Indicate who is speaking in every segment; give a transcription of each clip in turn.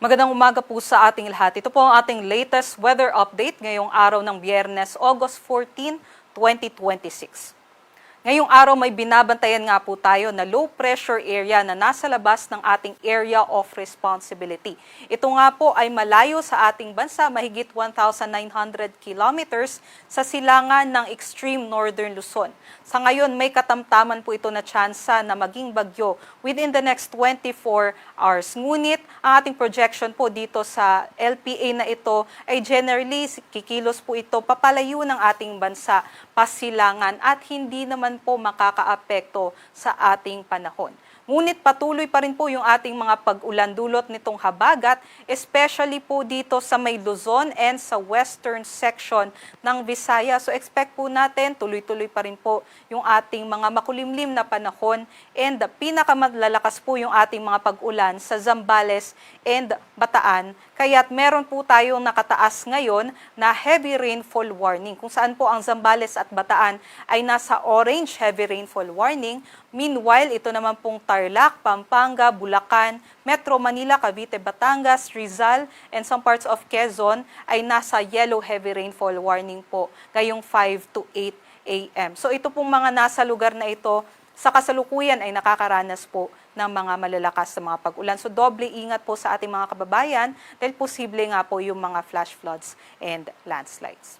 Speaker 1: Magandang umaga po sa ating lahat. Ito po ang ating latest weather update ngayong araw ng Biyernes, August 14, 2026. Ngayong araw may binabantayan nga po tayo na low pressure area na nasa labas ng ating area of responsibility. Ito nga po ay malayo sa ating bansa, mahigit 1,900 kilometers sa silangan ng extreme northern Luzon. Sa ngayon may katamtaman po ito na tsansa na maging bagyo within the next 24 hours. Ngunit ang ating projection po dito sa LPA na ito ay generally kikilos po ito papalayo ng ating bansa, pasilangan at hindi naman po makakaapekto sa ating panahon. Ngunit patuloy pa rin po yung ating mga pag-ulan dulot nitong habagat, especially po dito sa may Luzon and sa western section ng Visayas. So expect po natin, tuloy-tuloy pa rin po yung ating mga makulimlim na panahon and pinakamalalakas po yung ating mga pag-ulan sa Zambales and Bataan. Kaya't meron po tayong nakataas ngayon na heavy rainfall warning, kung saan po ang Zambales at Bataan ay nasa orange heavy rainfall warning. Meanwhile, ito naman pong Tarlac, Pampanga, Bulacan, Metro Manila, Cavite, Batangas, Rizal, and some parts of Quezon ay nasa yellow heavy rainfall warning po ngayong 5 to 8 a.m. So ito pong mga nasa lugar na ito, sa kasalukuyan ay nakakaranas po ng mga malalakas sa mga pag-ulan. So doble ingat po sa ating mga kababayan dahil posible nga po yung mga flash floods and landslides.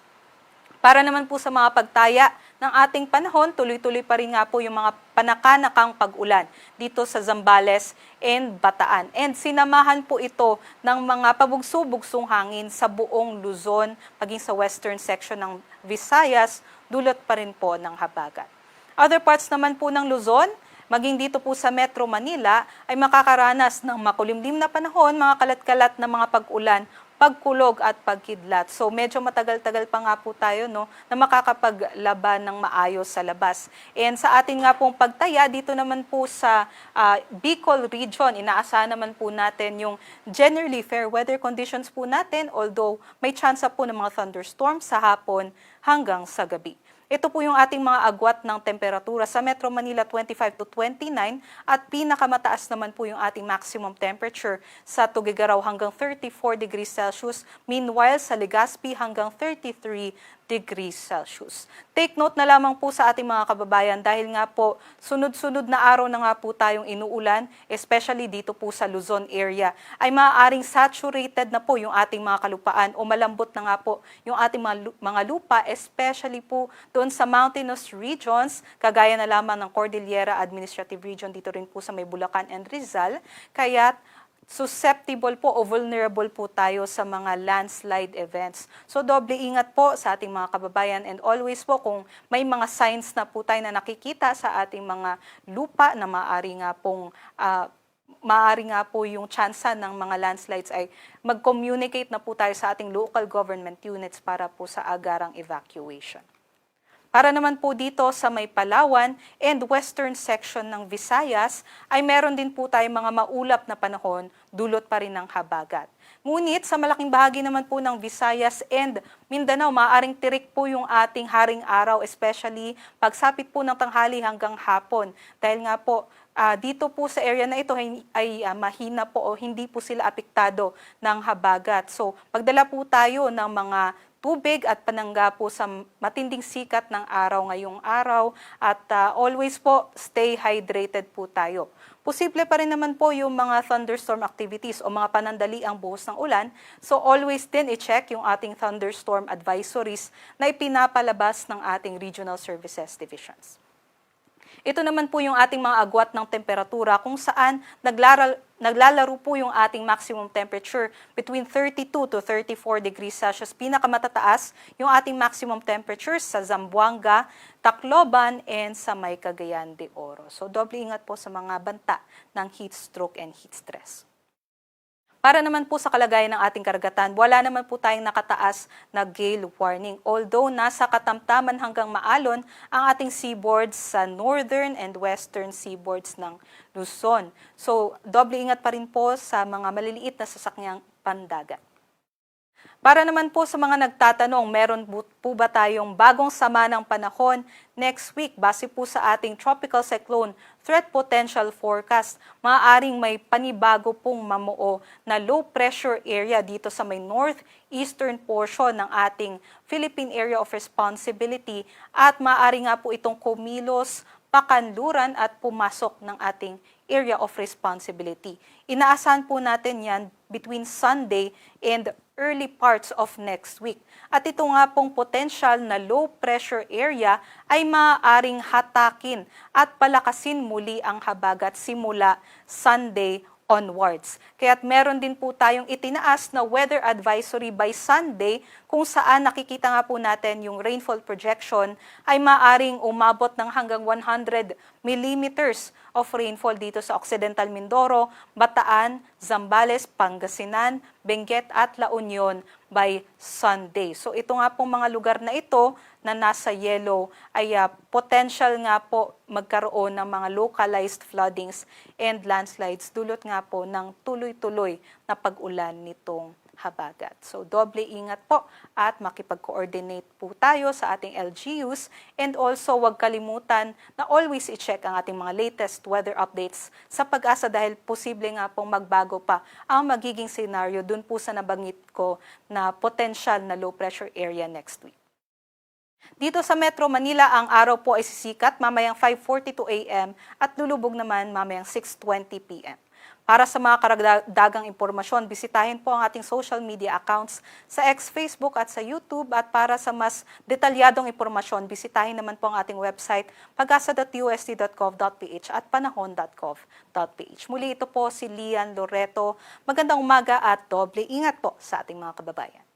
Speaker 1: Para naman po sa mga pagtaya ng ating panahon, tuloy-tuloy pa rin nga po yung mga panakanakang pag-ulan dito sa Zambales and Bataan. And sinamahan po ito ng mga pabugso-bugsong hangin sa buong Luzon, maging sa western section ng Visayas, dulot pa rin po ng habagat. Other parts naman po ng Luzon, maging dito po sa Metro Manila, ay makakaranas ng makulimlim na panahon, mga kalat-kalat na mga pag-ulan, pagkulog at pagkidlat. So medyo matagal-tagal pa nga po tayo na makakapaglaban ng maayos sa labas. And sa atin nga pong pagtaya, dito naman po sa Bicol region, inaasahan naman po natin yung generally fair weather conditions po natin, although may chance po ng mga thunderstorms sa hapon hanggang sa gabi. Ito po yung ating mga agwat ng temperatura. Sa Metro Manila, 25 to 29 at pinakamataas naman po yung ating maximum temperature sa Tuguegarao hanggang 34 degrees Celsius. Meanwhile, sa Legazpi hanggang 33 degrees Celsius. Take note na lamang po sa ating mga kababayan dahil nga po sunod-sunod na araw na nga po tayong inuulan, especially dito po sa Luzon area, ay maaaring saturated na po yung ating mga kalupaan o malambot na nga po yung ating mga lupa, especially po doon sa mountainous regions, kagaya na lamang ng Cordillera Administrative Region, dito rin po sa may Bulacan and Rizal, kaya susceptible po o vulnerable po tayo sa mga landslide events. So doble ingat po sa ating mga kababayan and always po kung may mga signs na po tayo na nakikita sa ating mga lupa na maaari nga po yung tsansa ng mga landslides ay mag-communicate na po tayo sa ating local government units para po sa agarang evacuation. Para naman po dito sa may Palawan and western section ng Visayas ay meron din po tayong mga maulap na panahon, dulot pa rin ng habagat. Ngunit sa malaking bahagi naman po ng Visayas and Mindanao, maaaring tirik po yung ating haring araw, especially pagsapit po ng tanghali hanggang hapon. Dahil nga po, dito po sa area na ito ay mahina po o hindi po sila apektado ng habagat. So, pagdala po tayo ng mga tubig at panangga po sa matinding sikat ng araw ngayong araw at always po stay hydrated po tayo. Posible pa rin naman po yung mga thunderstorm activities o mga panandali ang buhos ng ulan. So always din i-check yung ating thunderstorm advisories na ipinapalabas ng ating regional services divisions. Ito naman po yung ating mga agwat ng temperatura kung saan naglalaro po yung ating maximum temperature between 32 to 34 degrees Celsius. Pinakamatataas yung ating maximum temperature sa Zamboanga, Tacloban, and sa may Cagayan de Oro. So doble ingat po sa mga banta ng heat stroke and heat stress. Para naman po sa kalagayan ng ating karagatan, wala naman po tayong nakataas na gale warning. Although nasa katamtaman hanggang maalon ang ating seaboards sa northern and western seaboards ng Luzon. So, doble ingat pa rin po sa mga maliliit na sasakyang pandagat. Para naman po sa mga nagtatanong, meron po ba tayong bagong sama ng panahon next week? Base po sa ating tropical cyclone threat potential forecast, maaaring may panibago pong mamuo na low pressure area dito sa may northeastern portion ng ating Philippine Area of Responsibility at maaari nga po itong kumilos, pakanluran at pumasok ng ating area of responsibility. Inaasahan po natin yan between Sunday and early parts of next week. At ito nga pong potential na low pressure area ay maaaring hatakin at palakasin muli ang habagat simula Sunday onwards. Kaya't meron din po tayong itinaas na weather advisory by Sunday kung saan nakikita nga po natin yung rainfall projection ay maaring umabot ng hanggang 100 millimeters of rainfall dito sa Occidental Mindoro, Bataan, Zambales, Pangasinan, Benguet at La Union by Sunday. So ito nga pong mga lugar na ito na nasa yellow ay potential nga po magkaroon ng mga localized floodings and landslides dulot nga po ng tuloy-tuloy na pag-ulan nitong habagat. So doble ingat po at makipag-coordinate po tayo sa ating LGUs and also huwag kalimutan na always i-check ang ating mga latest weather updates sa Pag-asa dahil posible nga pong magbago pa ang magiging scenario dun po sa nabanggit ko na potential na low pressure area next week. Dito sa Metro Manila, ang araw po ay sisikat mamayang 5:42 a.m. at lulubog naman mamayang 6:20 p.m. Para sa mga karagdagang impormasyon, bisitahin po ang ating social media accounts sa X, Facebook at sa YouTube. At para sa mas detalyadong impormasyon, bisitahin naman po ang ating website pagasa.usd.gov.ph at panahon.gov.ph. Muli ito po si Lian Loreto. Magandang umaga at doble ingat po sa ating mga kababayan.